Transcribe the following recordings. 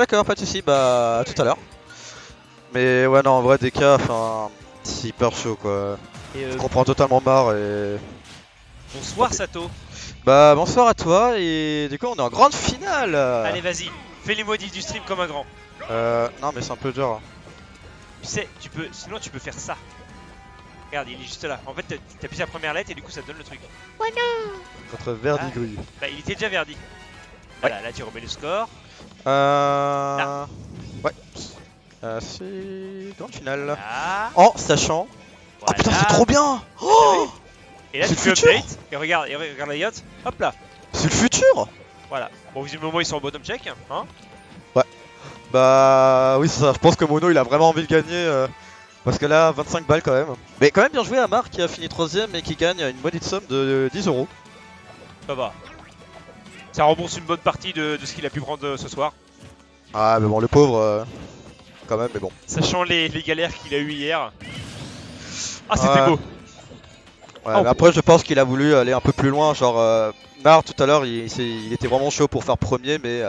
D'accord, pas de soucis, bah à tout à l'heure. Mais ouais, non, en vrai, DK, enfin, c'est hyper chaud quoi. Et Je comprends totalement marre et. bonsoir Ok. Sato. Bah bonsoir à toi et du coup on est en grande finale. Allez vas-y, fais les modifs du stream comme un grand. Non mais c'est un peu dur. Hein. Tu sais, sinon tu peux faire ça. Regarde, il est juste là. En fait, t'appuies sur la première lettre et du coup ça te donne le truc. Contre Verdigris. Bah, il était déjà verdi. Voilà, là tu remets le score. Ouais. C'est grande finale. Ah, En sachant. Ah putain, c'est trop bien. Oh, Et là c'est tu fais le futur. update. Et regarde la yacht. Hop là. c'est le futur. Voilà. Bon, visiblement ils sont en bottom check. Hein. Bah oui, c'est ça. Je pense que Mono il a vraiment envie de gagner. Parce que là, 25 balles quand même. Mais quand même bien joué à Marc qui a fini 3ème et qui gagne une maudite somme de 10 euros. Ça va. Ça rembourse une bonne partie de ce qu'il a pu prendre ce soir. Ah mais bon, le pauvre, quand même, mais bon. Sachant les galères qu'il a eu hier. Ah, c'était Ouais. beau. Ouais, Oh. mais après je pense qu'il a voulu aller un peu plus loin, genre Mar tout à l'heure il était vraiment chaud pour faire premier mais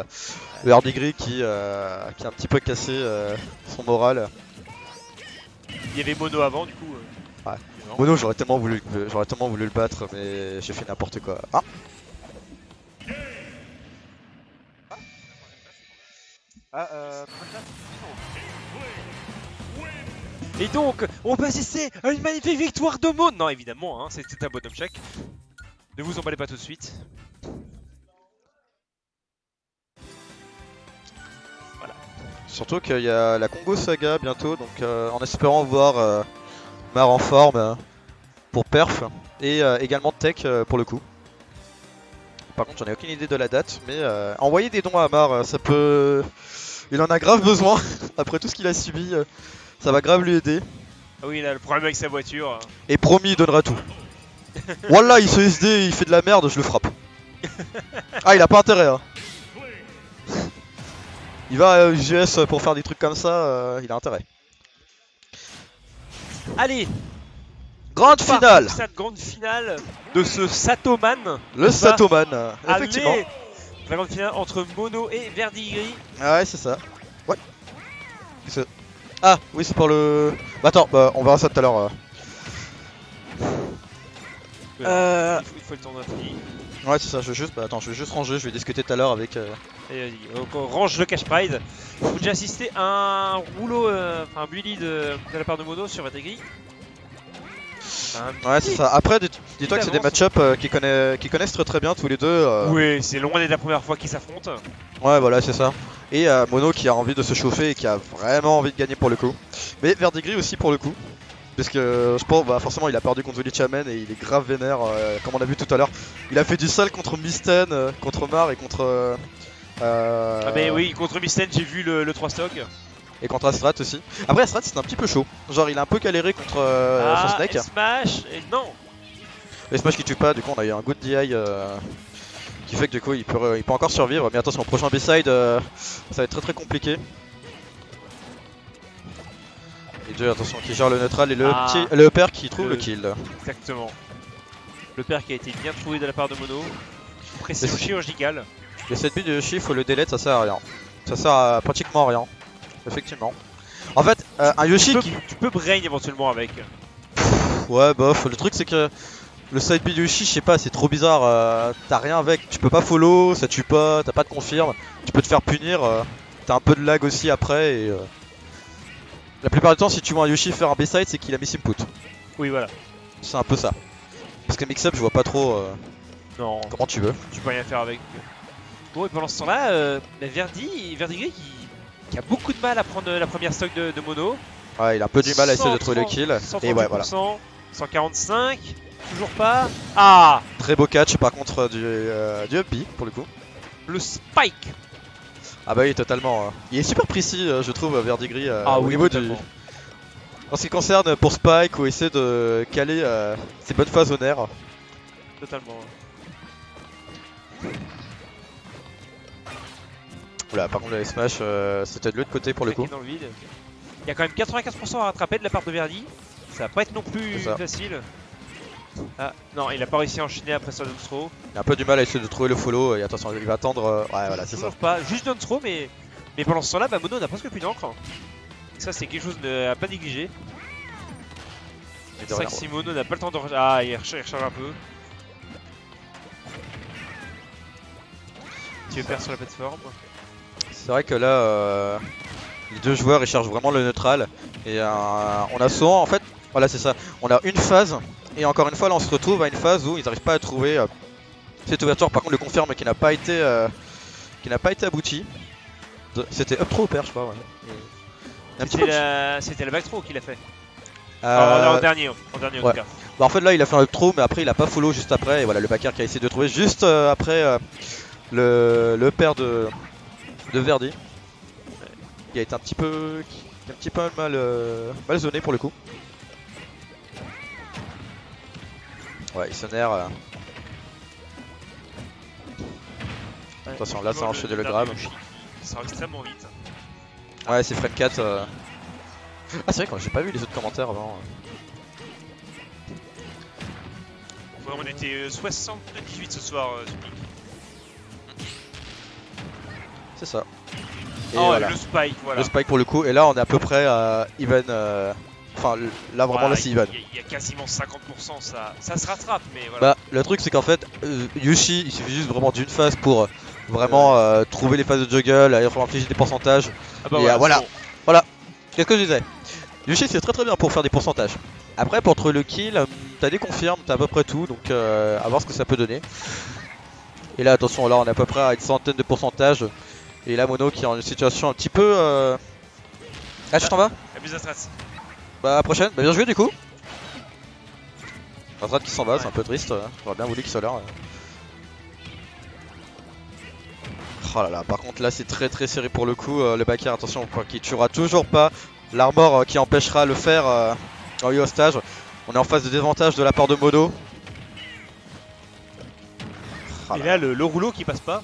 le Hardigris qui a un petit peu cassé son moral. Il y avait Mono avant, du coup. Ouais. Non. Mono j'aurais tellement voulu le battre mais j'ai fait n'importe quoi. Ah. Et donc, on peut assister à une magnifique victoire de Mono. Non, évidemment, hein, c'était un bottom check. Ne vous emballez pas tout de suite. Voilà. Surtout qu'il y a la Congo Saga bientôt donc en espérant voir Mar en forme pour perf et également Tech pour le coup. Par contre, j'en ai aucune idée de la date, mais envoyer des dons à Mar, ça peut. Il en a grave besoin. Après tout ce qu'il a subi, ça va grave lui aider. Ah oui, il a le problème avec sa voiture. Et promis, il donnera tout. Wallah, il se SD, il fait de la merde, je le frappe. Ah, il a pas intérêt. Hein. Il va à UGS pour faire des trucs comme ça, il a intérêt. Allez, Grande finale. cette grande finale de ce Satoman. Le n'est-ce pas? Satoman, effectivement. Allez, la grande finale entre Mono et Verdigris. Ah ouais, c'est ça. Ouais. Ah, oui, c'est pour le. Bah attends, bah, on verra ça tout à l'heure. Il faut le temps d'infini. Ouais, c'est ça, je vais juste ranger, je vais discuter tout à l'heure avec. Allez, vas-y, donc on range le cash prize. Il faut déjà assister à un rouleau, enfin un bully de la part de Mono sur Verdigris. Ouais, c'est ça. Après, dis-toi que c'est des match-up qu'ils connaissent très bien tous les deux. Oui, c'est loin d'être la première fois qu'ils s'affrontent. Ouais, voilà, c'est ça. Et Mono qui a envie de se chauffer et qui a vraiment envie de gagner pour le coup. Mais Verdigris aussi pour le coup. Parce que je pense, bah, forcément, il a perdu contre Lichamen et il est grave vénère, comme on a vu tout à l'heure. Il a fait du sale contre Misten, contre Mar et contre. Ah, mais oui, contre Misten, j'ai vu le 3 stock. Et contre Astrat aussi. Après, Astrat, c'est un petit peu chaud. Genre, il a un peu galéré contre son Snake. Et Smash, et non. Les Smash qui tue pas, du coup, on a eu un good DI qui fait que du coup, il peut encore survivre. Mais attention, au prochain B-side, ça va être très compliqué. Et Dieu, attention, qui gère le neutral et le père qui trouve le kill. Exactement. Le père qui a été bien trouvé de la part de Mono. Précision chirurgicale. Les 7 billes de Yoshi, faut le delete, ça sert à rien. Ça sert à pratiquement rien. Effectivement. En fait, un Yoshi Tu peux brain éventuellement avec. Ouais, bof. Le truc, c'est que le side B de Yoshi, je sais pas, c'est trop bizarre. T'as rien avec. Tu peux pas follow, ça tue pas, t'as pas de confirme. Tu peux te faire punir. T'as un peu de lag aussi après. Et la plupart du temps, si tu vois un Yoshi faire un B-side, c'est qu'il a mis Simput. Oui, voilà. C'est un peu ça. Parce que mix-up, je vois pas trop Non, comment tu veux. tu peux rien faire avec. Bon, et pendant ce temps-là, Verdigris qui a beaucoup de mal à prendre la première stock de Mono. Ouais, il a un peu du mal à essayer de trouver le kill. Et ouais, voilà. 145, toujours pas. Ah, Très beau catch par contre du up B pour le coup. le spike. Ah bah oui, totalement. Il est super précis, je trouve, Verdigris. Au niveau totalement. En ce qui concerne pour Spike ou essayer de caler ses bonnes phases au nerf. Totalement. Oula, par contre, le Smash, c'était de l'autre côté pour le coup. Dans le vide. Il y a quand même 95% à rattraper de la part de Verdi. Ça va pas être non plus facile. Ah non, il a pas réussi à enchaîner après sa throw. Il a un peu du mal à essayer de trouver le follow et attention, il va attendre. Ouais, voilà, c'est ça. Toujours pas, juste throw, mais Mais pendant ce temps-là, bah, Mono n'a presque plus d'encre. Ça, c'est quelque chose à pas négliger. C'est vrai que si Mono n'a pas le temps de... Ah, il recharge un peu. Tu veux perdre sur la plateforme. C'est vrai que là, les deux joueurs ils chargent vraiment le neutral. Et on a souvent, en fait, voilà c'est ça. On a une phase, et encore une fois là on se retrouve à une phase où ils n'arrivent pas à trouver cette ouverture. Par contre le confirme qui n'a pas été abouti. C'était up throw pair je crois. Ouais. C'était la back throw qu'il a fait. En dernier en tout cas. Bah, en fait là il a fait un up throw mais après il a pas follow juste après. Et voilà le backer qui a essayé de trouver juste après le pair de Verdi. Qui a été un petit peu mal zoné pour le coup. Ouais il s'énerve. Attention là ça enchaîne le grab. Il sort extrêmement vite. Ouais c'est Fred 4. Ah c'est vrai que j'ai pas vu les autres commentaires avant. Ouais, on était 62-18 ce soir sur Pic. C'est ça. Et oh voilà. Le spike voilà. Le spike pour le coup et là on est à peu près à even. Enfin là vraiment là c'est even. Il y a quasiment 50%, ça se rattrape mais voilà. Bah le truc c'est qu'en fait Yushi il suffit juste vraiment d'une phase pour vraiment trouver les phases de juggle, aller infliger des pourcentages. Ah bah et voilà. Bon. Voilà. Qu'est-ce que je disais? Yushi c'est très bien pour faire des pourcentages. Après pour trouver le kill, t'as des confirmes, t'as à peu près tout, donc à voir ce que ça peut donner. Et là attention là on est à peu près à une centaine de pourcentages. Et là Mono qui est en une situation un petit peu... Ah tu t'en vas? Abuse la strat. Bah prochaine, bah bien joué du coup. La strat qui s'en va, c'est un peu triste, j'aurais bien voulu qu'il soit là. Oh là là, par contre là c'est très serré pour le coup, le backer attention qui tuera toujours pas l'armor qui empêchera le fer en hostage. On est en phase de désavantage de la part de Mono. Oh et là le rouleau qui passe pas.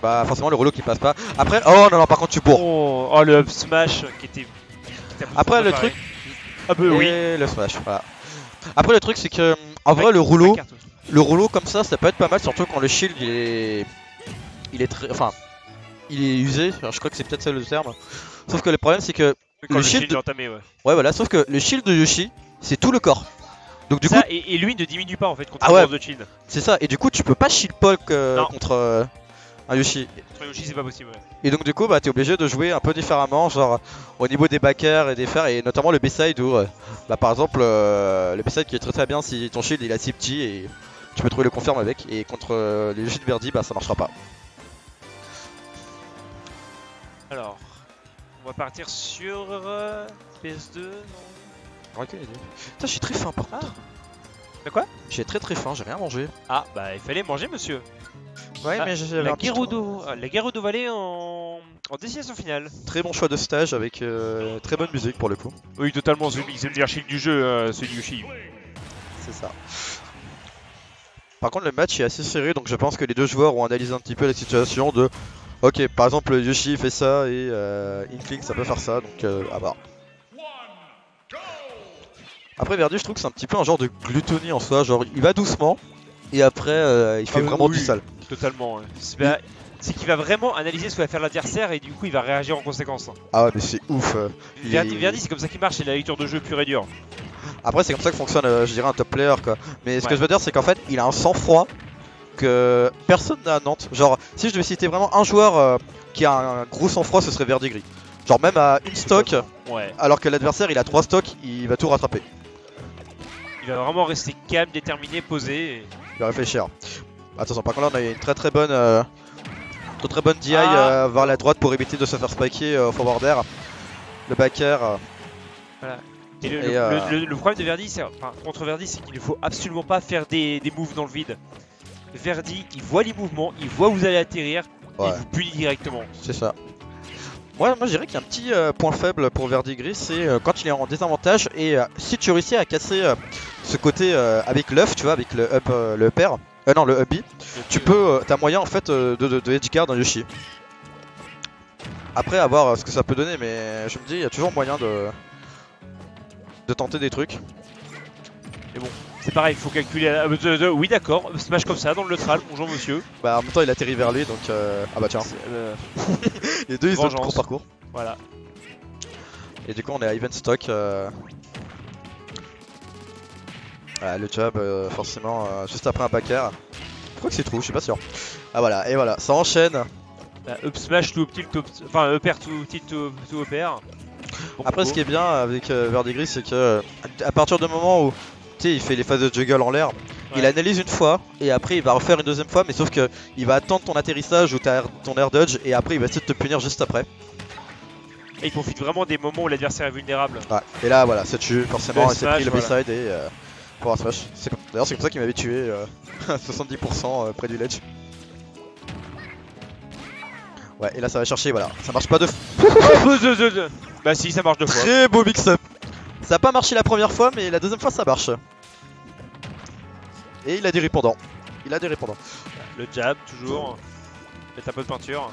Bah forcément le rouleau qui passe pas. Après, oh non par contre tu bourres. Oh le up smash qui était après le truc... Ah bah oui. Le smash, voilà. Après le truc c'est que en vrai le rouleau comme ça peut être pas mal, surtout quand le shield il est très... Enfin, il est usé, enfin, je crois que c'est peut-être ça le terme. Sauf que le problème c'est que le shield est entamé, ouais. Ouais voilà, sauf que le shield de Yoshi c'est tout le corps. Donc du coup... Et lui ne diminue pas en fait contre le de shield. C'est ça, et du coup tu peux pas shield poke contre un Yoshi. Contre Yoshi c'est pas possible, ouais. Et donc du coup bah t'es obligé de jouer un peu différemment, genre au niveau des backers et des fers, et notamment le B-side où bah par exemple le B-side qui est très bien si ton shield il a si petit et tu peux trouver le confirme avec, et contre les Yoshi de Verdi bah ça marchera pas. Alors, on va partir sur PS2, non? Putain je suis très faim par contre. De quoi? J'ai très faim, j'ai rien mangé. Ah bah il fallait manger monsieur. Ouais mais j'avais la Gerudo Valley en destination finale. Très bon choix de stage avec très bonne musique pour le coup. Oui totalement, c'est le meilleur shield du jeu, celui du Yoshi. C'est ça. Par contre le match est assez serré, donc je pense que les deux joueurs ont analysé un petit peu la situation de... Ok, par exemple Yoshi fait ça et Inkling ça peut faire ça, donc à voir. Après Verdi je trouve que c'est un petit peu un genre de glutonie en soi, genre il va doucement et après il fait vraiment du sale. Totalement, ouais. C'est qu'il va vraiment analyser ce que va faire l'adversaire et du coup il va réagir en conséquence. Ah ouais mais c'est ouf. Verdi c'est comme ça qu'il marche, c'est la lecture de jeu pure et dure. Après c'est comme ça que fonctionne je dirais un top player quoi. Mais ce que je veux dire c'est qu'en fait il a un sang-froid que personne n'a à Nantes. Genre si je devais citer vraiment un joueur qui a un gros sang-froid ce serait Verdi Gris. Genre même à une stock, alors que l'adversaire il a 3 stocks, il va tout rattraper. Il va vraiment rester calme, déterminé, posé. Il va réfléchir. Attention par contre là on a une très bonne DI vers la droite pour éviter de se faire spiker au forward air. Le backer. Voilà. Et le problème de Verdi, contre Verdi, c'est qu'il ne faut absolument pas faire des moves dans le vide. Verdi, il voit les mouvements, il voit où vous allez atterrir, et il vous punit directement. C'est ça. Ouais, moi je dirais qu'il y a un petit point faible pour Verdi Gris, c'est quand il est en désavantage et si tu réussis à casser ce côté avec l'œuf, tu vois, avec le up, le pair, non le up B, tu peux, t'as moyen en fait de edgeguard un Yoshi. Après à voir ce que ça peut donner, mais je me dis il y a toujours moyen de tenter des trucs. Mais bon, C'est pareil, il faut calculer. Oui, d'accord, smash comme ça dans le neutral, bonjour monsieur. Bah en même temps il atterrit vers lui donc ah bah tiens. Les deux ils ont le gros parcours. Voilà. Et du coup on est à event stock. Ah, le jab forcément juste après un backer. Je crois que c'est true, je suis pas sûr. Ah voilà, et voilà, ça enchaîne. Up smash to up tilt, enfin up air to tilt to up air. Bon, après ce qui est bien avec Verdigris c'est que à partir du moment où tu sais il fait les phases de juggle en l'air, il analyse une fois et après il va refaire une deuxième fois mais sauf que il va attendre ton atterrissage ou ton air dodge et après il va essayer de te punir juste après. Et il profite vraiment des moments où l'adversaire est vulnérable. Ouais. Et là voilà, ça tue forcément, il s'est pris le voilà. B-side et pour un smash. D'ailleurs c'est comme ça qu'il m'avait tué à 70% près du ledge. Ouais et là ça va chercher, voilà, ça marche pas deux fois. Bah si, ça marche deux fois. Très beau mix-up. Ça a pas marché la première fois mais la deuxième fois ça marche. Et il a des répondants. Le jab toujours. Mettre un peu de peinture.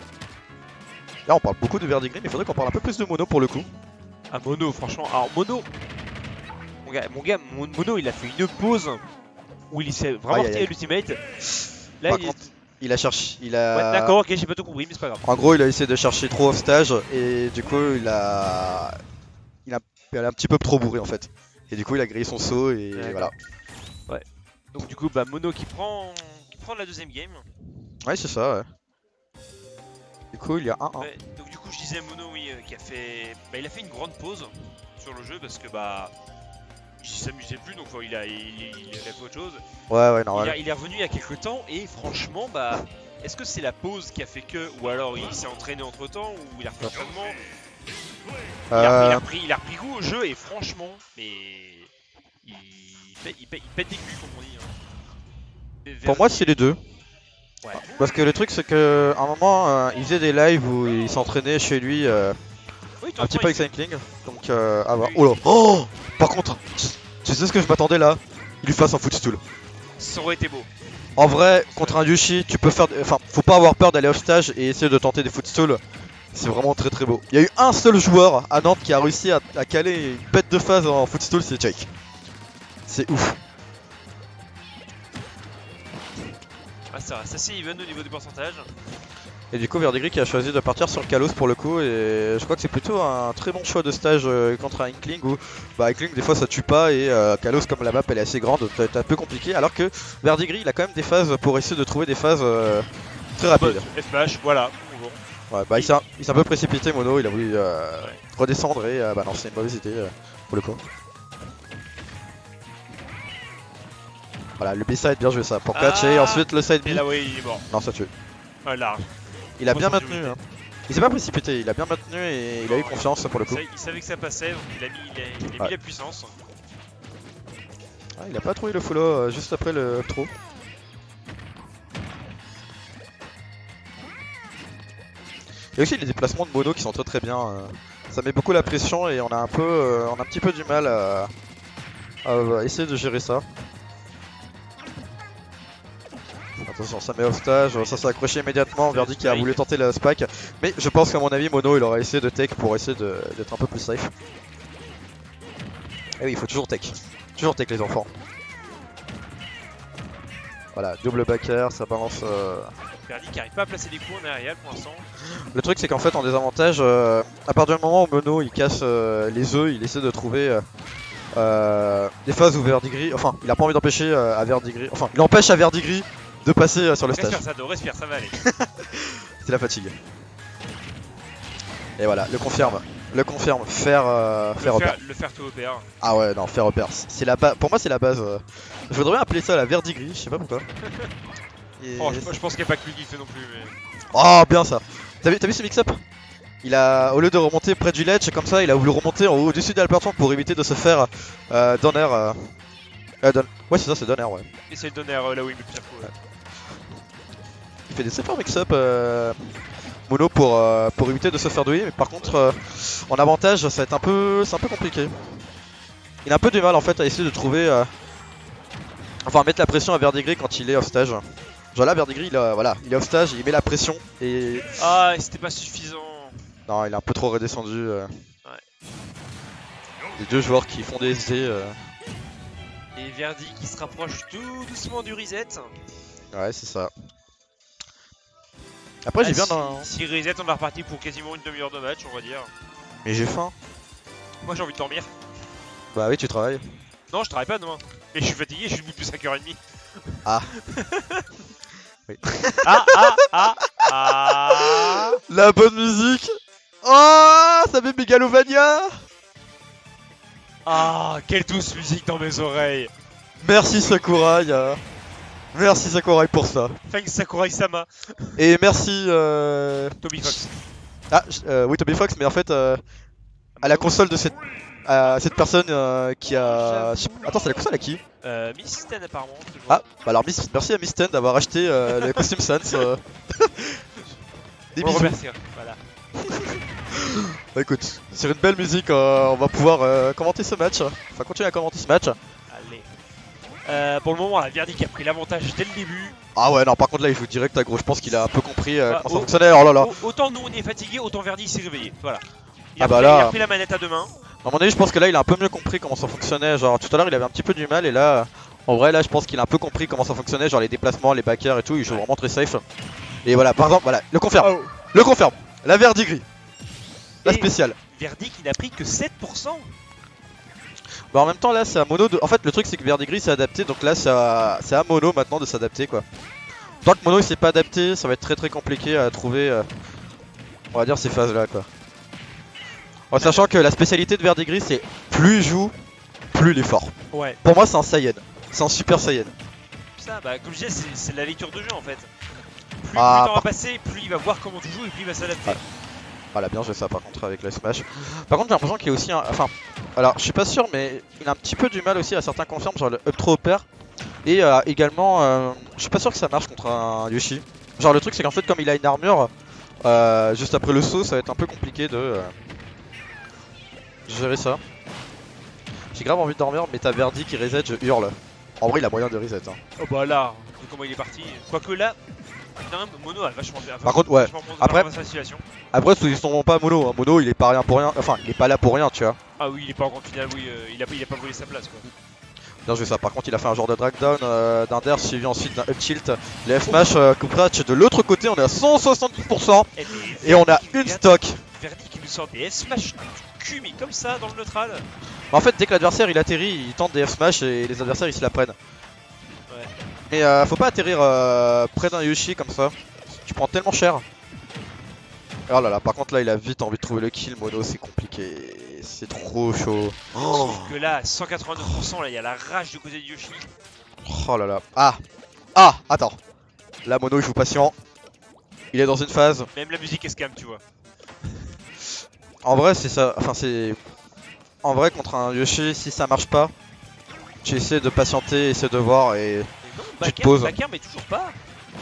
Là on parle beaucoup de Verdigris mais il faudrait qu'on parle un peu plus de Mono pour le coup. Ah Mono franchement, alors Mono. Mono il a fait une pause où il s'est vraiment retiré l'ultimate. Là par contre, il a cherché, Ouais, d'accord, ok, j'ai pas tout compris mais c'est pas grave. En gros il a essayé de chercher trop off stage et du coup il a un petit peu trop bourré en fait. Et du coup il a grillé son saut et voilà. Ouais. Donc du coup bah Mono qui prend la deuxième game. Ouais c'est ça ouais. Du coup il y a 1-1. Ouais, donc du coup je disais Mono oui qui a fait. Bah il a fait une grande pause sur le jeu parce que bah il s'amusait plus donc il a fait autre chose. Ouais normal. Il est revenu il y a quelques temps et franchement bah est-ce que c'est la pause qui a fait que ou alors il s'est entraîné entre temps ou il a refait l'entraînement. Il a repris goût au jeu et franchement mais il pète des culs comme on dit. Hein. Pour moi c'est les deux. Ouais. Parce que le truc c'est que à un moment il faisait des lives où il s'entraînait chez lui un petit peu avec Cycling. Donc à voir. Oh là. Oh par contre, tu sais ce que je m'attendais là? Il lui fasse un footstool. Ça aurait été beau. En vrai, contre un Yushi, tu peux faire. Enfin, faut pas avoir peur d'aller off stage et essayer de tenter des footstools. C'est vraiment très très beau. Il y a eu un seul joueur à Nantes qui a réussi à caler une pète de phase en footstool, c'est Jake. C'est ouf. Ah, ça c'est even au niveau du pourcentage. Et du coup Verdigris qui a choisi de partir sur Kalos pour le coup et je crois que c'est plutôt un très bon choix de stage contre un Inkling où bah Inkling des fois ça tue pas et Kalos comme la map elle est assez grande ça va être un peu compliqué alors que Verdigris il a quand même des phases pour essayer de trouver des phases très rapides. F-Smash, voilà. Ouais, bah il s'est un peu précipité Mono, il a voulu redescendre et bah non c'est une mauvaise idée pour le coup. Voilà le B-side bien joué ça pour catch et ensuite le side B. Et là oui il est mort. Non ça tue. Ouais, large. Il a bien maintenu hein. Il s'est pas précipité, il a bien maintenu et il a eu confiance pour le coup. Il savait que ça passait donc il a mis la puissance. Ah, il a pas trouvé le follow juste après le up throw. Et aussi les déplacements de Mono qui sont très très bien. Ça met beaucoup la pression et on a un petit peu du mal à essayer de gérer ça. Attention, ça met off stage, ça s'est accroché immédiatement. Verdi qui a voulu tenter le SPAC. Mais je pense qu'à mon avis, Mono il aura essayé de tech pour essayer d'être un peu plus safe. Et oui, il faut toujours tech. Toujours tech les enfants. Voilà, double backer, ça balance. Verdi qui arrive pas à placer des coups en aérial pour l'instant. Le truc c'est qu'en fait en désavantage, à partir du moment où Mono il casse les œufs, il essaie de trouver des phases où Verdigris, enfin il a pas envie d'empêcher à Verdigris, enfin il empêche à Verdigris de passer sur le stage. Respire, ça va aller. C'est la fatigue. Et voilà, le confirme, faire repère. Le faire tout repère. Ah ouais, non, faire repère, c'est la base. Pour moi c'est la base. Je voudrais bien appeler ça la Verdigris, je sais pas pourquoi. Et... Oh, je pense qu'il n'y a pas que lui qui fait non plus. Mais... Oh bien ça. T'as vu ce mix-up? Il a, au lieu de remonter près du ledge comme ça, il a voulu remonter en haut au-dessus de la plateforme pour éviter de se faire donner. Ouais c'est ça, c'est donner ouais. Et c'est le donner là où il met plus ouais. Il fait des super mix-up Mono pour éviter de se faire douiller, mais par contre en avantage ça va être c'est un peu compliqué. Il a un peu du mal en fait à essayer de trouver enfin à mettre la pression à Verdigris quand il est off stage. Genre là Verdigris il est off stage, il met la pression et... Ah c'était pas suffisant. Non il est un peu trop redescendu. Ouais. Les deux joueurs qui font des SD. Et Verdi qui se rapproche tout doucement du reset. Ouais, c'est ça. Après, j'ai bien dans. Si reset, on est reparti pour quasiment une demi-heure de match, on va dire. Mais j'ai faim. Moi, j'ai envie de dormir. Bah oui, tu travailles. Non, je travaille pas demain. Mais je suis fatigué, je suis debout depuis 5h30. Ah. Oui. Ah. La bonne musique. Oh, ça met Megalovania. Ah, quelle douce musique dans mes oreilles. Merci Sakurai. Merci Sakurai pour ça. Thanks Sakurai-sama. Et merci Toby Fox. Ah, oui Toby Fox, mais en fait à la console de cette personne qui a... Attends, c'est la console à qui? Miss Ten apparemment. Ah, bah alors merci à Miss Ten d'avoir acheté le Costume Sans. Des On le bisous. remercie, voilà. Bah écoute, sur une belle musique, on va pouvoir commenter ce match. Enfin, continuer à commenter ce match. Allez. Pour le moment, la Verdi qui a pris l'avantage dès le début. Ah ouais, non, par contre là, il joue direct à gros. Je pense qu'il a un peu compris comment ça fonctionnait. Oh là là. Autant nous on est fatigué, autant Verdi s'est réveillé. Voilà. Il Ah a, bah pris, là... il a pris la manette à deux mains. À mon avis, je pense que là, il a un peu mieux compris comment ça fonctionnait. Genre, tout à l'heure, il avait un petit peu du mal. Et là, en vrai, là, je pense qu'il a un peu compris comment ça fonctionnait. Genre, les déplacements, les backers et tout. Il joue vraiment très safe. Et voilà, par exemple, voilà, le confirme. Le confirme. La Verdi gris. La spéciale. Verdi qui n'a pris que 7%. Bah en même temps là c'est à mono de... En fait le truc c'est que Verdi gris s'est adapté, donc là c'est à mono maintenant de s'adapter quoi. Tant que mono il s'est pas adapté, ça va être très compliqué à trouver on va dire ces phases là quoi. En sachant que la spécialité de Verdi gris c'est plus il joue, plus il est fort. Ouais. Pour moi c'est un Saiyan, c'est un super Saiyan. Ça bah comme je disais c'est la lecture de jeu en fait. Plus le temps va passer, plus il va voir comment tu joues et plus il va s'adapter. Ouais. Voilà, bien joué ça par contre avec le smash. Par contre j'ai l'impression qu'il est aussi un... Enfin, alors je suis pas sûr mais il a un petit peu du mal aussi à certains confirmes, genre le up throw pair. Et également, je suis pas sûr que ça marche contre un Yoshi. Genre le truc c'est qu'en fait comme il a une armure, juste après le saut ça va être un peu compliqué de gérer ça. J'ai grave envie de dormir mais t'as Verdi qui reset, je hurle. En vrai il a moyen de reset hein. Oh bah là, comment il est parti. Quoique là... Non, Mono a vachement bien. Par contre, ouais. Après, sous-estimons pas Mono. Hein. Mono, il est pas rien pour rien. Enfin, il est pas là pour rien, tu vois. Ah oui, il est pas en grande finale. Oui, il a pas volé sa place, quoi. Bien joué ça. Par contre, il a fait un genre de drag down d'un dash suivi ensuite d'un up tilt. Les F smash Kupratch de l'autre côté, on est à 170% et on a une stock. Verdi qui nous sort des F smash cul, mais comme ça dans le neutral. En fait, dès que l'adversaire il atterrit, il tente des F smash et les adversaires ils se la prennent. Mais faut pas atterrir près d'un Yoshi comme ça, tu prends tellement cher. Oh là là, par contre là il a vite envie de trouver le kill, Mono c'est compliqué, c'est trop chaud. Oh. Sauf que là, 189%, là il y a la rage du côté de Yoshi. Oh là là, ah, attends. Là Mono il joue patient, il est dans une phase. Même la musique est scam tu vois. En vrai c'est ça, enfin c'est... En vrai contre un Yoshi, si ça marche pas, tu essaies de patienter, essaie de voir et... Tu te poses. Backer mais toujours pas.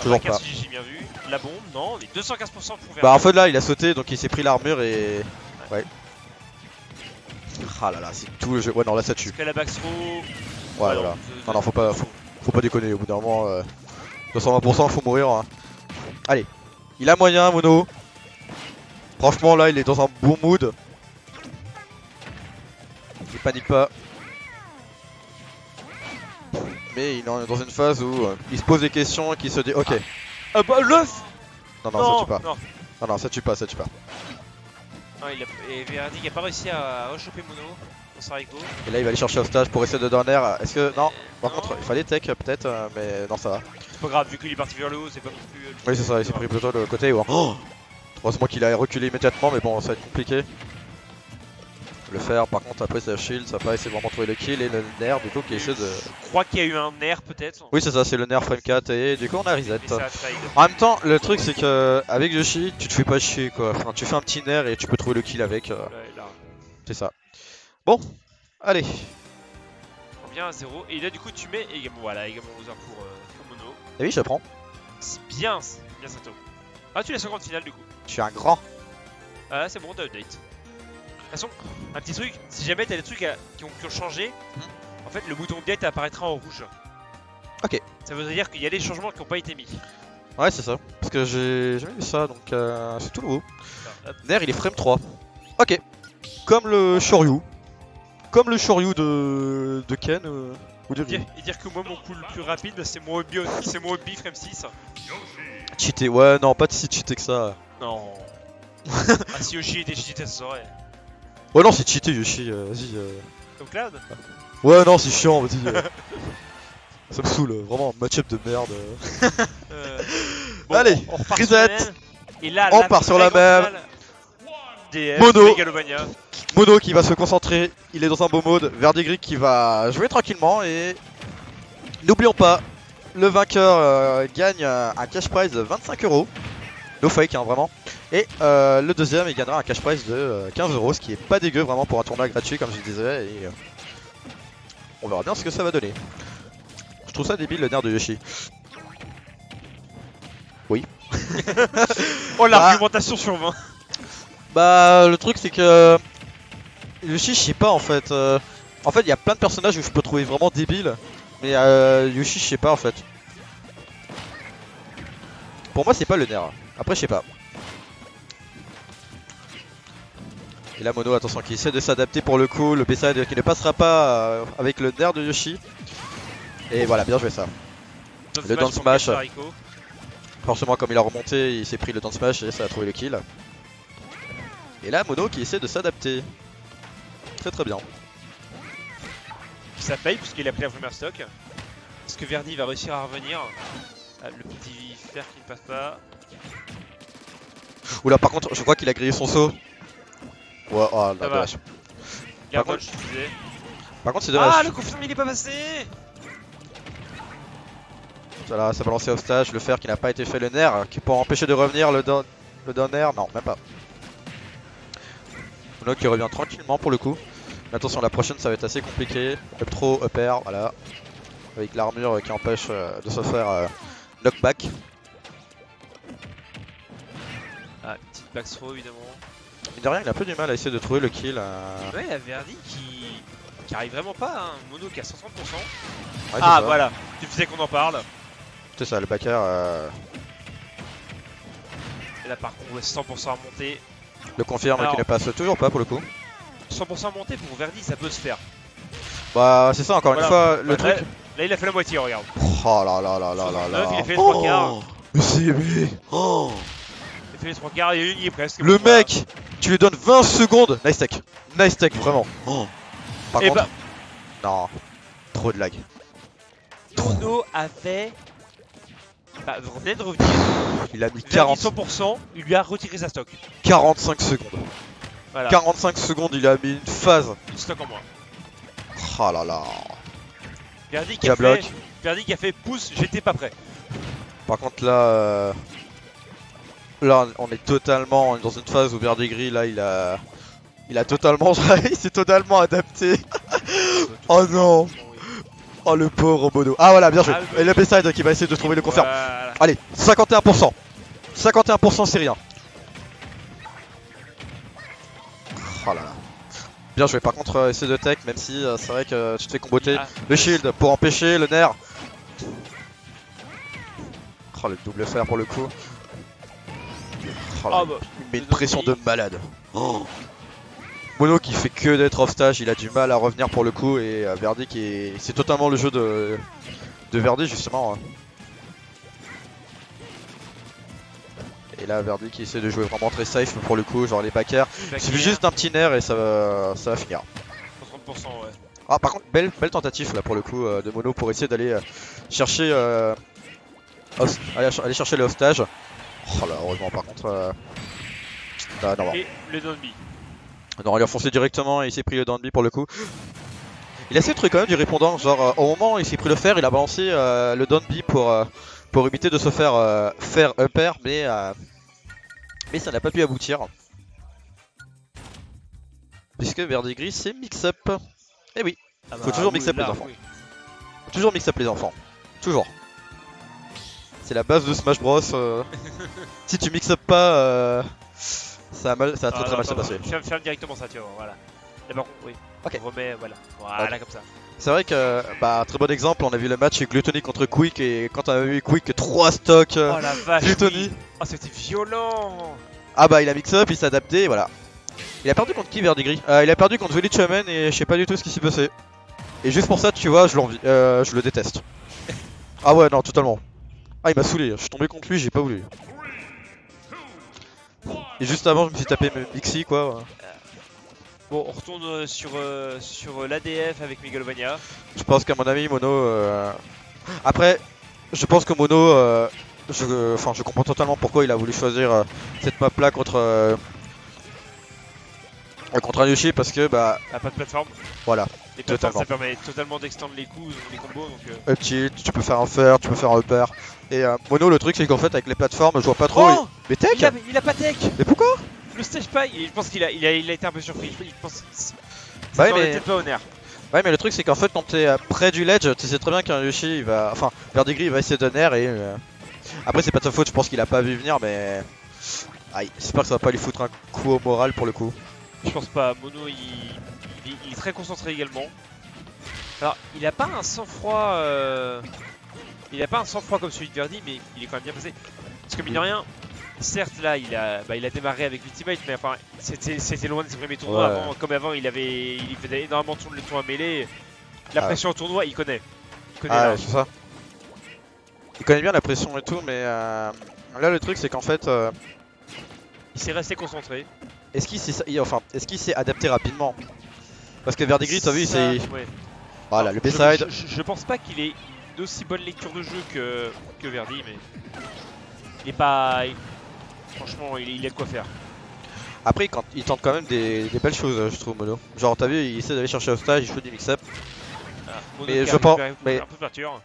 Toujours pas. Si j'ai bien vu. La bombe, non, mais 215% pour Verdi. Bah en fait là il a sauté donc il s'est pris l'armure et... Ouais. Ah là là, c'est tout le jeu. Ouais non là ça tue. Parce que la backthrow... Ouais voilà. Non faut pas déconner, au bout d'un moment 220% faut mourir hein. Allez, il a moyen Mono. Franchement là il est dans un bon mood. Il panique pas. Mais il est dans une phase où il se pose des questions et qu'il se dit ok. Ah bah l'œuf. Non, ça tue pas. Non, ça tue pas. Non, et Verdi qui a pas réussi à rechoper Mono dans sa Rico. Et là il va aller chercher au stage pour essayer de donner. Est-ce que... Non, par contre il fallait tech peut-être, mais non ça va. C'est pas grave, vu qu'il est parti vers le haut, c'est pas non plus... Oui c'est ça, il s'est pris plutôt le côté où... Oh, heureusement qu'il a reculé immédiatement, mais bon ça va être compliqué. Le faire, par contre après c'est shield, ça va pas essayer de vraiment trouver le kill et le nerf du coup qui essaie de... Je crois qu'il y a eu un nerf peut-être. Oui c'est ça, c'est le nerf frame 4 et du coup on a reset. En même temps le truc c'est que avec Yoshi tu te fais pas chier quoi, enfin tu fais un petit nerf et tu peux trouver le kill avec. C'est ça. Bon, allez. On vient à 0 et là du coup tu mets également, voilà, également loser pour Mono. Et oui je prends. C'est bien Sato. Ah tu laisses en grande finale du coup. Je suis un grand. Ah c'est bon, t'as update. De toute façon, un petit truc, si jamais t'as des trucs qui ont changé, en fait le bouton update apparaîtra en rouge. Ok. Ça veut dire qu'il y a des changements qui n'ont pas été mis. Ouais c'est ça, parce que j'ai jamais vu ça, donc c'est tout nouveau. Nerf il est frame 3. Ok. Comme le Shoryu. Comme le Shoryu de Ken. Ou du et dire que moi mon coup le plus rapide c'est mon hobby frame 6. Cheaté, ouais, non, pas si cheaté que ça. Non. Ah, si Yoshi était cheaté, ça serait. Ouais, non, c'est cheaté Yoshi, vas-y. Comme Cloud. Ouais, non, c'est chiant, vas-y. Ça me saoule, vraiment, match-up de merde. Bon, allez, on repart reset. sur la même. Et là, On part sur la même. DF, Mono. Megalovania. Mono qui va se concentrer, il est dans un beau mode. Verdigris qui va jouer tranquillement et n'oublions pas, le vainqueur gagne un cash prize de 25 €. No fake, hein, vraiment. Et le deuxième, il gagnera un cash prize de 15 €, ce qui est pas dégueu vraiment pour un tournoi gratuit, comme je le disais. Et on verra bien ce que ça va donner. Je trouve ça débile le nerf de Yoshi. Oui. Oh, l'argumentation sur 20. Bah, le truc c'est que Yoshi, je sais pas en fait. En fait, il y a plein de personnages où je peux trouver vraiment débile. Mais Yoshi, je sais pas en fait. Pour moi, c'est pas le nerf. Après, je sais pas. Et là, Mono, attention, qui essaie de s'adapter pour le coup. Le B-side qui ne passera pas avec le nerf de Yoshi. Et voilà, bien joué ça. Le down smash. Forcément, comme il a remonté, il s'est pris le down smash et ça a trouvé le kill. Et là, Mono qui essaie de s'adapter. Très très bien. Ça paye puisqu'il a pris la première stock. Est-ce que Verdi va réussir à revenir? Ah, le petit fer qui ne passe pas. Oula, par contre, je crois qu'il a grillé son saut. Ouais, oh là, dommage. Par contre, je disais. Par contre, c'est dommage. Ah, le confirme, il est pas passé. Voilà, ça va lancer off stage. Le fer qui n'a pas été fait, le nerf qui peut empêcher de revenir. Le down air, non, même pas. Mono qui revient tranquillement pour le coup. Mais attention, la prochaine ça va être assez compliqué. Up throw, up air, voilà. Avec l'armure qui empêche de se faire knockback. Ah, petite back throw évidemment. Mine de rien, il a un peu du mal à essayer de trouver le kill. Ouais, la Verdi qui arrive vraiment pas. Hein. Mono qui a 130%. Ouais, ah, ça. voilà, tu faisais qu'on en parle. C'est ça, le backer. Et là, par contre, 100% à monter. Le confirme qui ne passe toujours pas pour le coup. 100% monté pour Verdi, ça peut se faire. Bah, c'est ça, encore une fois, le truc. Là, il a fait la moitié, regarde. Oh là là là là là là. Il a fait les 3 quarts. Mais c'est. Oh. Il a fait les 3 quarts et il est presque. Le mec, tu lui donnes 20 secondes. Nice tech. Nice tech, vraiment. Oh. Par contre. Non. Trop de lag. Mono a fait. Bah, venait de revenir. Il a mis 40. 100%, il lui a retiré sa stock. 45 secondes. Voilà. 45 secondes, il a mis une phase. Une stock en moins. Oh là là. Verdi qui a fait pouce, j'étais pas prêt. Par contre là, là on est totalement dans une phase où Verdigris là il a totalement, il s'est totalement adapté. Oh non. Oh le pauvre Mono. Ah voilà, bien joué. Et le B-side qui va essayer de trouver le confirme. Voilà. Allez, 51%. 51% c'est rien. Oh là là. Bien joué. Par contre, essayer de tech, même si c'est vrai que tu te fais comboter. Le shield pour empêcher le nerf. Oh le double fer pour le coup. Oh, là, il met une pression de malade. Oh. Mono qui fait que d'être off stage, il a du mal à revenir pour le coup et Verdi qui c'est totalement le jeu de Verdi justement. Et là Verdi qui essaie de jouer vraiment très safe pour le coup, genre les backers. Il suffit juste d'un petit nerf et ça va finir. 30%, ouais. Ah par contre belle tentative là pour le coup de Mono pour essayer d'aller chercher aller chercher le off stage. Oh là heureusement par contre non. Et le down B. Non, il a foncé directement et il s'est pris le down B pour le coup. Il a essayé de trouver quand même du répondant, genre au moment où il s'est pris le fer, il a balancé le down B pour éviter de se faire faire up air, mais ça n'a pas pu aboutir. Puisque Verdigris c'est mix-up. Eh oui, faut toujours mix-up les enfants. Toujours mix-up les enfants. Toujours. C'est la base de Smash Bros. Si tu mix-up pas... ça va très très mal se passer. Ferme directement ça, tu vois, voilà. D'abord, oui. Ok. On remet, voilà, comme ça. C'est vrai que, très bon exemple, on a vu le match Gluttony contre Quick et quand on a vu Quick 3 stocks oh la vache, Gluttony. Oui. Oh c'était violent. Ah bah il a mix up, il s'est adapté et voilà. Il a perdu contre qui Verdigris Il a perdu contre Village Shaman et je sais pas du tout ce qui s'est passé. Et juste pour ça, tu vois, je le déteste. Ah ouais, non, totalement. Ah, il m'a saoulé, je suis tombé contre lui, j'ai pas voulu. Et juste avant, je me suis tapé Mixi, quoi. Bon, on retourne sur l'ADF avec Megalovania. Je pense qu'à mon avis, Mono... Après, je pense que Mono... je comprends totalement pourquoi il a voulu choisir cette map là contre un Yoshi, parce que bah... Ah, pas de plateforme. Voilà. Les plateformes, ça permet totalement d'extendre les coups, les combos. Donc, up tilt, tu peux faire un fer, tu peux faire un upper. Et Mono, le truc c'est qu'en fait avec les plateformes, je vois pas trop. Oh Mais tech il a pas tech. Mais pourquoi? Le stage pie, je pense qu'il a été un peu surpris. Il pense bah qu'il mais... peut-être pas au nerf. Ouais, mais le truc c'est qu'en fait quand t'es près du ledge, tu sais très bien qu'un Yoshi il va... Enfin, Verdigris il va essayer de nerf et... Après c'est pas de sa faute, je pense qu'il a pas vu venir, mais... Aïe, j'espère que ça va pas lui foutre un coup au moral pour le coup. Je pense pas, Mono il est très concentré également. Alors il a pas un sang-froid comme celui de Verdi, mais il est quand même bien passé. Parce que mine de rien, certes là il a démarré avec Ultimate, mais enfin c'était loin de ses premiers tournois. Ouais. Comme avant il faisait énormément de tournois mêlés. La pression au tournoi il connaît. Ouais, c'est ça. Il connaît bien la pression et tout, mais là le truc c'est qu'en fait... Il s'est resté concentré. Est-ce qu'il s'est adapté rapidement? Parce que Verdigris, t'as vu, c'est... Ouais. Voilà, le B-side. Je pense pas qu'il ait une aussi bonne lecture de jeu que Verdi, mais il est pas... Franchement, il a de quoi faire. Après, il tente quand même des belles choses, je trouve, Mono. Genre, t'as vu, il essaie d'aller chercher au stage, il fait des mix-up. Mais je pense... Mais un peu perturbant.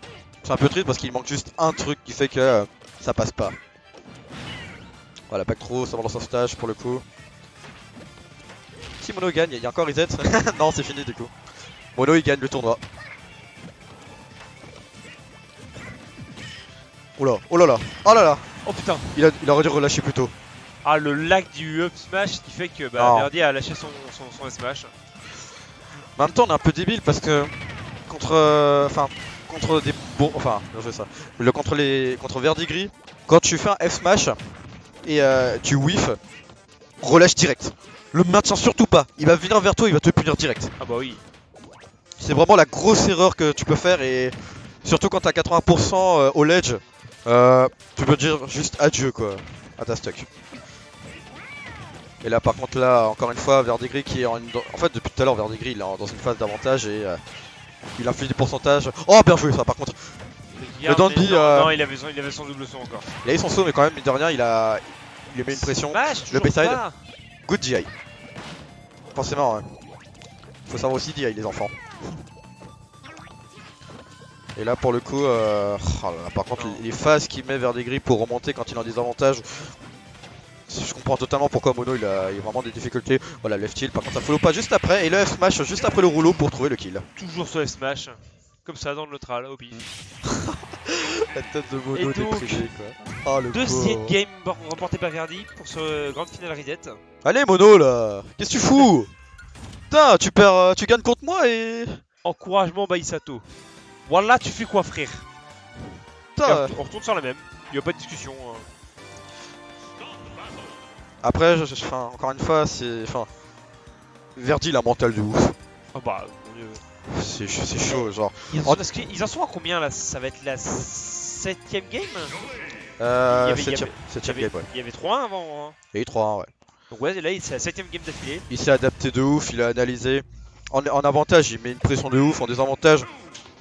c'est un peu triste parce qu'il manque juste un truc qui fait que ça passe pas. Voilà, pas trop, ça va dans son stage pour le coup. Si Mono gagne, il y a encore reset. Non, c'est fini du coup. Mono il gagne le tournoi. Oula, oh là là, oh là là. Oh putain. Il aurait dû relâcher plus tôt. Ah, le lag du up smash qui fait que Verdi a lâché son smash. En même temps, on est un peu débile parce que contre des bons, enfin, je fais ça. Contre Verdigris, quand tu fais un F smash et tu whiff, relâche direct. Le maintiens surtout pas. Il va venir vers toi, il va te punir direct. Ah bah oui. C'est vraiment la grosse erreur que tu peux faire et surtout quand t'as 80% au ledge, tu peux dire juste adieu quoi à ta stock. Et là par contre là encore une fois Verdigris qui est en fait depuis tout à l'heure Verdigris il est dans une phase d'avantage et il inflige des pourcentages. Oh bien joué ça par contre. Le Danby non, il avait son double saut encore. Il a eu son saut mais quand même mine de rien il lui met une pression. Le B-side. Good DI. Forcément hein. Faut savoir aussi DI les enfants. Et là pour le coup, oh là là, par contre les phases qu'il met Verdigris pour remonter quand il est en désavantage, je comprends totalement pourquoi Mono il a vraiment des difficultés. Voilà le F-tilt, par contre ça follow pas juste après et le F-smash juste après le rouleau pour trouver le kill. Toujours ce F-smash, comme ça dans le neutral au pif. La tête de Mono déprimée quoi. Oh, le deuxième game remporté par Verdi pour ce grand final reset. Allez Mono là, qu'est-ce que tu fous? Putain tu gagnes contre moi et... Encouragement Baisato. Voilà, tu fais quoi frère? Putain. On retourne sur la même, il n'y a pas de discussion. Après, encore une fois, Verdi il a un mental de ouf. Oh bah, mon dieu. C'est chaud, genre. Ils en sont à combien là? Ça va être la 7ème game? 7ème game, ouais. Il y avait 3-1 avant. Hein. Il y a eu 3-1, ouais. Donc ouais, là c'est la 7ème game d'affilée. Il s'est adapté de ouf, il a analysé. En avantage, il met une pression de ouf. En désavantage,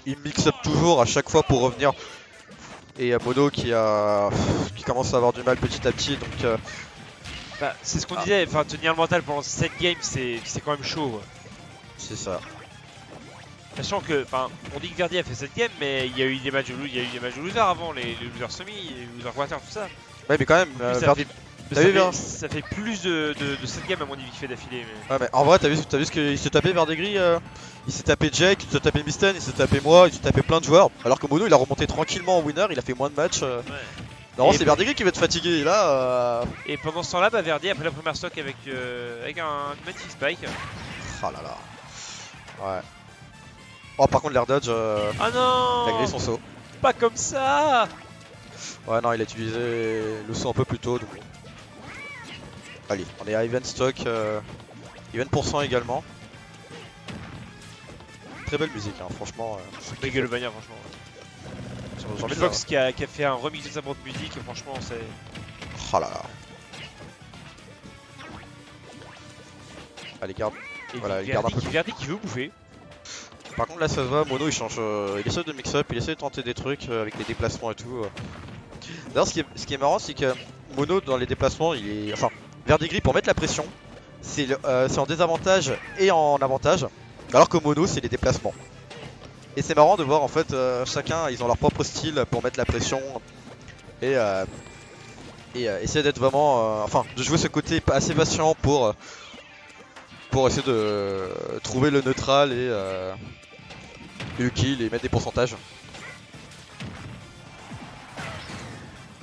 il mix up toujours à chaque fois pour revenir. Et Mono qui commence à avoir du mal petit à petit, donc... Bah, c'est ce qu'on disait, enfin tenir le mental pendant 7 games c'est quand même chaud. Ouais. C'est ça. Sachant que, enfin, on dit que Verdi a fait 7 games, mais il y a eu des matchs de losers avant, les losers semi, les losers quarter, tout ça. Ouais, mais quand même, Verdi... Ça fait plus de 7 games à mon avis qu'il fait d'affilée. Mais... Ouais, mais en vrai, t'as vu ce qu'il s'est tapé Verdigris il s'est tapé Jake, il s'est tapé Misten, il s'est tapé moi, il s'est tapé plein de joueurs. Alors que Mono il a remonté tranquillement en winner, il a fait moins de matchs. Ouais. Non, c'est Verdigris qui va être fatigué. Et là. Et pendant ce temps-là, Verdi a pris la première stock avec un magnifique spike. Oh là là. Ouais. Oh, par contre, l'air dodge. Ah non! Il a grillé son saut. Pas comme ça! Ouais, non, il a utilisé le saut un peu plus tôt. Donc... Allez, on est à event stock. Event % également. Très belle musique, hein, franchement. Megalovania, franchement. Fox qui a fait un remix de sa propre musique, franchement, c'est. Oh là là. Allez, garde. Et voilà, il garde un peu. Verdi qui veut bouffer. Par contre, là, ça se va. Mono, il change. Il essaie de mix-up, il essaie de tenter des trucs avec les déplacements et tout. D'ailleurs, ce qui est marrant, c'est que Mono, dans les déplacements, il est. Enfin, Verdigris, pour mettre la pression, c'est en désavantage et en avantage. Alors que Mono, c'est les déplacements. Et c'est marrant de voir en fait chacun ils ont leur propre style pour mettre la pression et essayer d'être vraiment enfin de jouer ce côté assez patient pour essayer de trouver le neutral et le kill et mettre des pourcentages.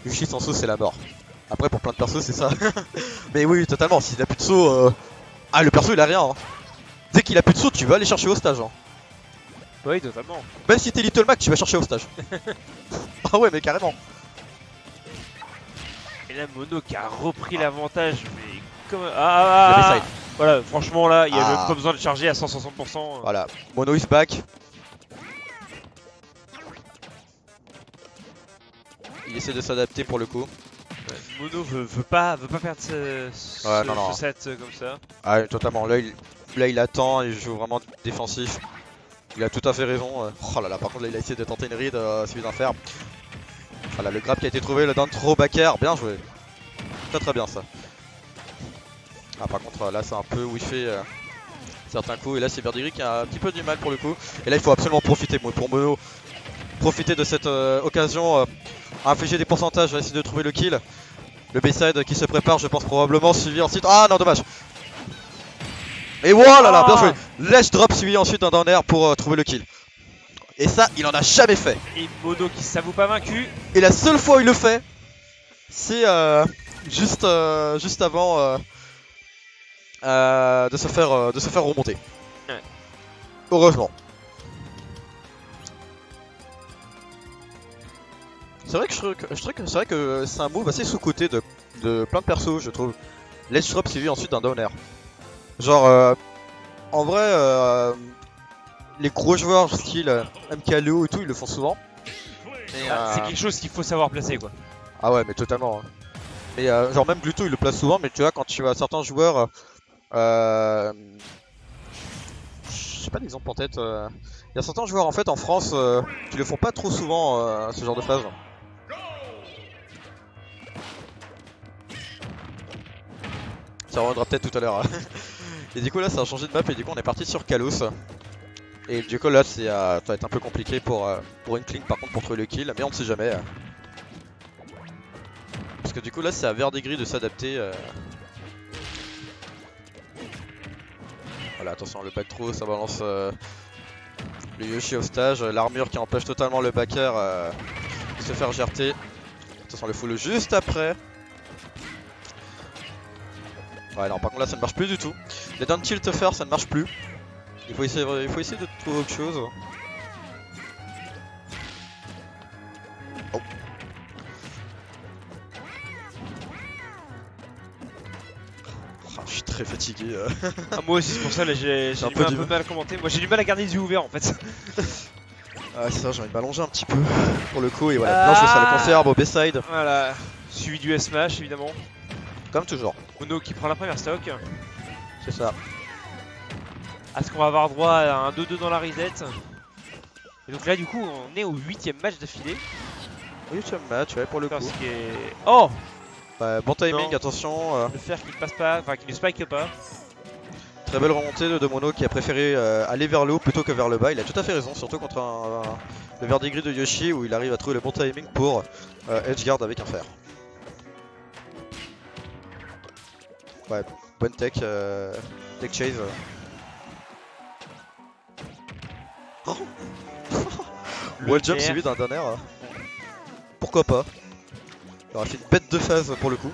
Yushi sans saut c'est la mort. Après pour plein de persos c'est ça. Mais oui totalement, s'il a plus de saut ah le perso il a rien hein. Dès qu'il a plus de saut tu vas aller chercher au stage hein. Oui, totalement. Même si t'es Little Mac, tu vas chercher au stage. Ah ouais, mais carrément. Et là, Mono qui a repris l'avantage, mais comme. Ah, voilà, franchement, là, il n'y a même pas besoin de charger à 160%. Voilà, Mono is back. Il essaie de s'adapter pour le coup. Ouais, Mono veut pas perdre ce set comme ça. Ah, totalement. Là, il attend, il joue vraiment défensif. Il a tout à fait raison. Oh là là, par contre là il a essayé de tenter une read, celui d'un fer. Voilà le grab qui a été trouvé, le down throw backer, bien joué. Très bien ça. Ah par contre là c'est un peu whiffé certains coups et là c'est Verdigris qui a un petit peu du mal pour le coup. Et là il faut absolument profiter pour Mono. Profiter de cette occasion, infliger des pourcentages, essayer de trouver le kill. Le B-side qui se prépare je pense probablement, suivi ensuite. Ah non dommage. Et voilà là, bien joué. Ledge drop suivi ensuite d'un down air pour trouver le kill. Et ça, il en a jamais fait. Et Mono qui s'avoue pas vaincu. Et la seule fois où il le fait, c'est juste avant de se faire remonter. Ouais. Heureusement. C'est vrai que c'est vrai que c'est un move assez sous-côté de plein de persos, je trouve. Ledge drop suivi ensuite d'un down air. Genre, en vrai, les gros joueurs style MKLeo et tout, ils le font souvent. C'est quelque chose qu'il faut savoir placer quoi. Ah ouais, mais totalement. Hein. Mais genre même Gluto, il le place souvent, mais tu vois, quand tu as certains joueurs, je sais pas d'exemple en tête. Il y a certains joueurs en fait en France qui le font pas trop souvent ce genre de phase. Ça reviendra peut-être tout à l'heure. Et du coup là ça a changé de map et du coup on est parti sur Kalos. Et du coup là ça va être un peu compliqué pour une clean par contre pour trouver le kill, mais on ne sait jamais. Parce que du coup là c'est à Verdigris de s'adapter. Voilà attention le back throw ça balance le Yoshi au stage, l'armure qui empêche totalement le backer de se faire GRT. Attention le full juste après. Ouais non par contre là ça ne marche plus du tout. Les down tilt faire ça ne marche plus. Il faut essayer de trouver autre chose. Oh. Oh, je suis très fatigué. Ah, moi aussi c'est pour ça là j'ai du mal un peu mal à commenter. Moi j'ai du mal à garder les yeux ouverts en fait. Ah c'est ça, j'ai envie de m'allonger un petit peu pour le coup et voilà. Non je fais ça le conserve au B-side. Voilà. Suivi du S-Smash évidemment. Comme toujours. Mono qui prend la première stock. C'est ça. Est-ce qu'on va avoir droit à un 2-2 dans la reset? Et donc là du coup on est au 8ème match d'affilée. 8ème match ouais pour le coup. Qui est... Oh ouais, bon timing, non. attention. Le fer qui ne passe pas, enfin qui ne spike pas. Très belle remontée de Mono qui a préféré aller vers le haut plutôt que vers le bas. Il a tout à fait raison, surtout contre le Verdigris de Yoshi où il arrive à trouver le bon timing pour edgeguard avec un fer. Ouais, bonne tech, tech chase. Oh wall jump suivi d'un dernier. Pourquoi pas. Il aura fait une bête de phase pour le coup.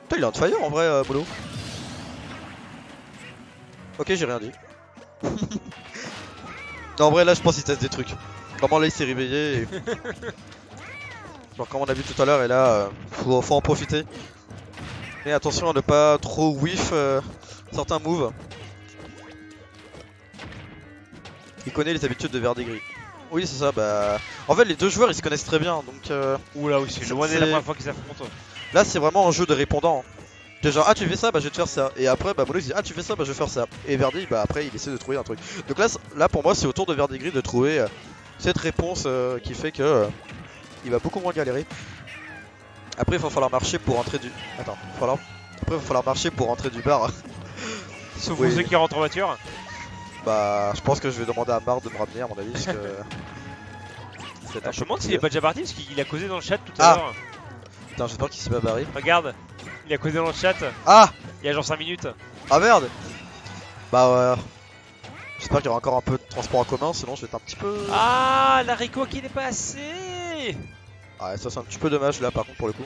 Putain il a un fire en vrai Mono. Ok j'ai rien dit. Non en vrai là je pense qu'il teste des trucs. Vraiment là il s'est réveillé et... genre comme on a vu tout à l'heure et là faut en profiter. Mais attention à ne pas trop whiff certains moves. Il connaît les habitudes de Verdigris. Oui, c'est ça. Bah, en fait, les deux joueurs ils se connaissent très bien. Donc, oula, oui, c'est loin de la première fois qu'ils s'affrontent. Là, c'est vraiment un jeu de répondant. C'est genre, ah, tu fais ça, bah je vais te faire ça. Et après, bah Mono il dit, ah, tu fais ça, bah je vais faire ça. Et Verdi, bah après, il essaie de trouver un truc. Donc là pour moi, c'est au tour de Verdigris de trouver cette réponse qui fait que il va beaucoup moins galérer. Après, il va falloir marcher pour entrer du. Attends, après, il va falloir marcher pour entrer du bar. Sauf pour ceux qui rentrent en voiture. Bah, je pense que je vais demander à Marc de me ramener, à mon avis. Parce que... je me demande s'il est pas déjà parti parce qu'il a causé dans le chat tout à l'heure. Putain, j'espère qu'il s'est pas barré. Regarde, il a causé dans le chat. Ah, il y a genre 5 minutes. Ah merde. Bah ouais. J'espère qu'il y aura encore un peu de transport en commun, sinon je vais être un petit peu... Ah, l'haricot qui n'est pas assez. Ah, ça c'est un petit peu dommage là par contre pour le coup.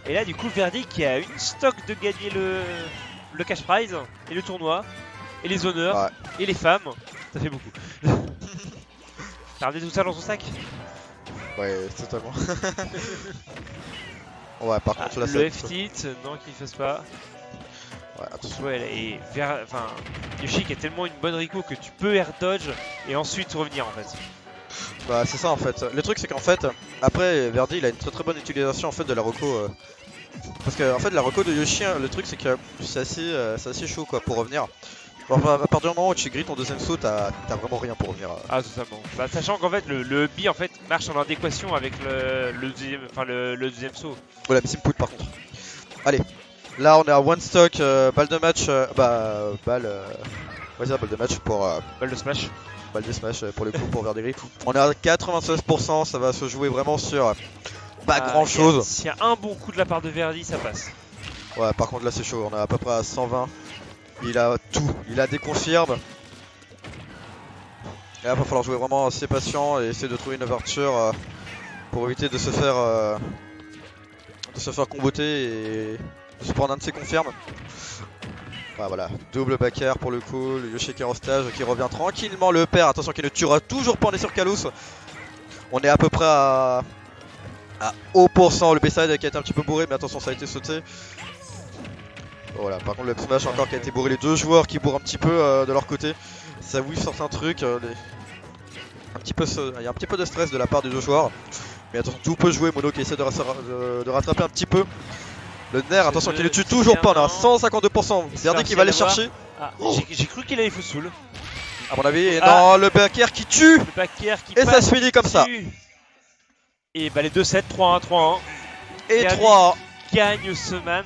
Et là du coup Verdi qui a une stock de gagner le cash prize et le tournoi et les honneurs et les femmes. Ça fait beaucoup. T'as ramené tout ça dans son sac? Ouais, totalement. Ouais, par contre là le F-Tit, non qu'il fasse pas. Ouais, attention. Ouais, et enfin, Yoshi qui a tellement une bonne Rico que tu peux air dodge et ensuite revenir en fait. Bah c'est ça en fait. Le truc c'est qu'en fait, après Verdi il a une très bonne utilisation en fait de la Reco. Parce que en fait la Reco de Yoshi, le truc c'est que c'est assez chaud quoi pour revenir. Bon, à partir du moment où tu grilles ton deuxième saut, t'as vraiment rien pour revenir. Ah totalement. Bah, sachant qu'en fait le B en fait marche en adéquation avec le deuxième saut. Ouais, la sim put par contre. Allez, là on est à one stock, balle de match, balle de match pour... balle de smash. Balle de smash pour le coup pour Verdigris. On est à 96%, ça va se jouer vraiment sur pas grand chose. S'il y a un bon coup de la part de Verdi, ça passe. Ouais, par contre là c'est chaud, on est à peu près à 120. Il a tout, il a des confirmes. Et là il va falloir jouer vraiment assez patient et essayer de trouver une ouverture pour éviter de se faire comboter et de se prendre un de ses confirmes. Voilà, double back air pour le coup, le Yoshi qui est en stage, qui revient tranquillement le père, attention qu'il ne tuera toujours pas, on est sur Kalos. On est à peu près à haut %, le B-side qui a été un petit peu bourré mais attention ça a été sauté. Voilà, par contre le smash encore qui a été bourré, les deux joueurs qui bourrent un petit peu de leur côté. Ça whiff certains trucs, il y a un petit peu de stress de la part des deux joueurs. Mais attention, tout peut jouer, Mono qui essaie de rattraper un petit peu. Le nerf, attention qu'il ne tue toujours pas, on est à 152%. Verdi qui va aller chercher. Ah, j'ai cru qu'il allait full soul. À mon avis, et non, le back air qui tue. Le back air qui et ça se finit comme ça. Et bah les 2-7, 3-1, 3-1. Et 3-1. Gagne ce man.